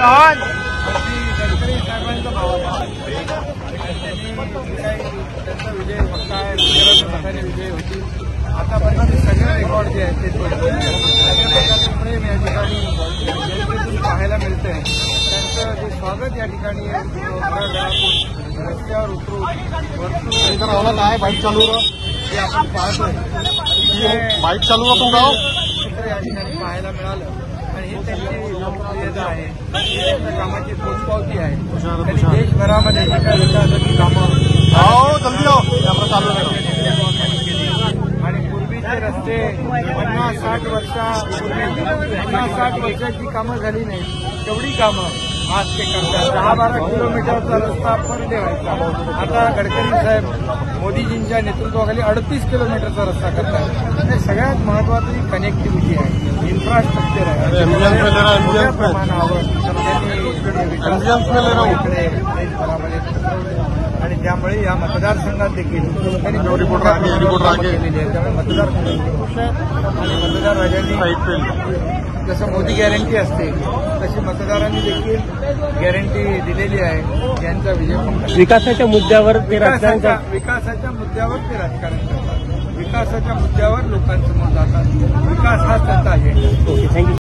चव्हाण गडकरी साहेबांचा भाव त्यांचा विजय होता आहे, मताने विजय होतील. आतापर्यंत सगळे रेकॉर्ड जे आहेत ते प्रकारचं प्रेम या ठिकाणी जनतेतून पाहायला मिळतं आहे. त्यांचं जे स्वागत या ठिकाणी रस्त्यावर उतरून वरतून काय बाईक चालू जे आपण पाहतोय बाईक चालू चित्र या ठिकाणी पाहायला मिळालं. आणि ही त्यांची लोकप्रियता आहे, त्यांच्या कामाची पोचपावती आहे. त्यांनी देशभरामध्ये जे काही विकासाची कामं आणि पूर्वीचे रस्ते 50-60 वर्षाची कामं झाली नाही, तेवढी कामं आज ते करतात. 10-12 किलोमीटरचा रस्ता पर डे व्हायचा, आता गडकरी साहेब मोदीजींच्या नेतृत्वाखाली 38 किलोमीटरचा रस्ता करतात. हे सगळ्यात महत्वाची कनेक्टिव्हिटी आहे, इन्फ्रास्ट्रक्चर आहे. मोठ्या प्रमाणावर आणि त्यामुळे या मतदारसंघात देखील त्यांनी त्यामुळे मतदार राजांनी जसं मोदी गॅरंटी असते तशी मतदारांनी देखील गॅरंटी दिलेली आहे. यांचा विजय विकासाच्या मुद्द्यावर विकासाच्या मुद्द्यावर ते राजकारण करतात. विकासाच्या मुद्द्यावर लोकांसमोर जातात. विकास हा त्यांचा अजेंडा. थँक्यू.